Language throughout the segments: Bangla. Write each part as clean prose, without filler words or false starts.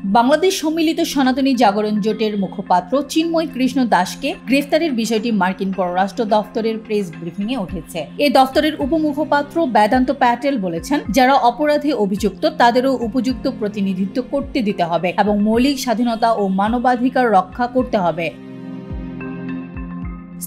বাংলাদেশ সম্মিলিত সনাতনী জাগরণ জোটের মুখপাত্র চিন্ময় কৃষ্ণ দাসকে গ্রেফতারের বিষয়টি মার্কিন পররাষ্ট্র দফতরের প্রেস ব্রিফিংয়ে উঠেছে। এ দফতরের উপমুখপাত্র বেদান্ত প্যাটেল বলেছেন, যারা অপরাধে অভিযুক্ত তাদেরও উপযুক্ত প্রতিনিধিত্ব করতে দিতে হবে এবং মৌলিক স্বাধীনতা ও মানবাধিকার রক্ষা করতে হবে।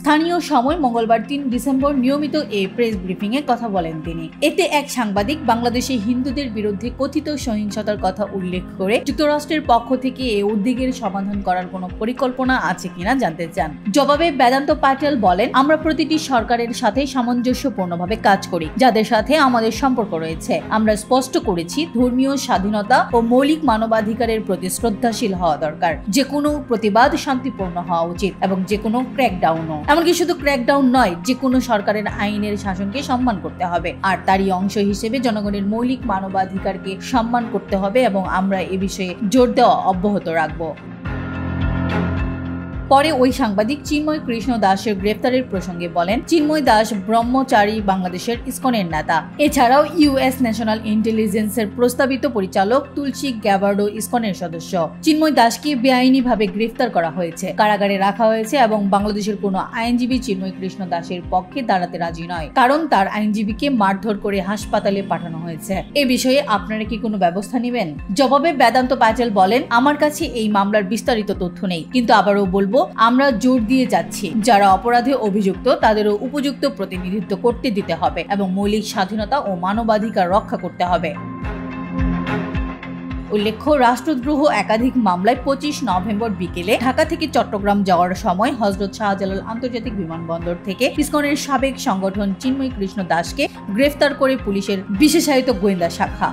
স্থানীয় সময় মঙ্গলবার ৩ ডিসেম্বর নিয়মিত এই প্রেস ব্রিফিংয়ে কথা বলেন তিনি। এতে এক সাংবাদিক বাংলাদেশে হিন্দুদের বিরুদ্ধে কথিত সহিংসতার কথা উল্লেখ করে যুক্তরাষ্ট্রের পক্ষ থেকে এই উদ্বেগের সমাধান করার কোনো পরিকল্পনা আছে কিনা জানতে চান। জবাবে বেদান্ত প্যাটেল বলেন, আমরা প্রতিটি সরকারের সাথে সামঞ্জস্যপূর্ণভাবে কাজ করি, যাদের সাথে আমাদের সম্পর্ক রয়েছে। আমরা স্পষ্ট করেছি ধর্মীয় স্বাধীনতা ও মৌলিক মানবাধিকারের প্রতি শ্রদ্ধাশীল হওয়া দরকার। যে কোনো প্রতিবাদ শান্তিপূর্ণ হওয়া উচিত এবং যে কোনো ক্র্যাকডাউনও। এমনকি শুধু ক্র্যাকডাউন নয়, যে কোনো সরকারের আইনের শাসনকে সম্মান করতে হবে আর তারই অংশ হিসেবে জনগণের মৌলিক মানবাধিকারকে সম্মান করতে হবে এবং আমরা এ বিষয়ে জোর দেওয়া অব্যাহত রাখব। পরে ওই সাংবাদিক চিন্ময় কৃষ্ণ দাসের গ্রেফতারের প্রসঙ্গে বলেন, চিন্ময় দাস ব্রহ্মচারী বাংলাদেশের ইসকনের নেতা। এছাড়াও ইউএস ন্যাশনাল ইন্টেলিজেন্সের প্রস্তাবিত পরিচালক তুলসী গ্যাবার্ডো ইসকনের সদস্য। চিন্ময় দাসকে বেআইনিভাবে গ্রেফতার করা হয়েছে, কারাগারে রাখা হয়েছে এবং বাংলাদেশের কোনো আইনজীবী চিন্ময় কৃষ্ণ দাসের পক্ষে দাঁড়াতে রাজি নয়, কারণ তার আইনজীবীকে মারধর করে হাসপাতালে পাঠানো হয়েছে। এ বিষয়ে আপনারা কি কোনো ব্যবস্থা নেবেন? জবাবে বেদান্ত প্যাটেল বলেন, আমার কাছে এই মামলার বিস্তারিত তথ্য নেই, কিন্তু আবারও বলবো, আমরা জোর দিয়ে যাচ্ছি যারা অপরাধে অভিযুক্ত তাদেরও উপযুক্ত প্রতিনিধিত্ব করতে দিতে হবে এবং মৌলিক স্বাধীনতা ও মানবাধিকার রক্ষা করতে হবে। উল্লেখ্য, রাষ্ট্রদ্রোহ একাধিক মামলায় 25 নভেম্বর বিকেলে ঢাকা থেকে চট্টগ্রাম যাওয়ার সময় হযরত শাহজালাল আন্তর্জাতিক বিমানবন্দর থেকে ইসকনের সাবেক সংগঠন চিন্ময় কৃষ্ণ দাসকে গ্রেফতার করে পুলিশের বিশেষায়িত গোয়েন্দা শাখা।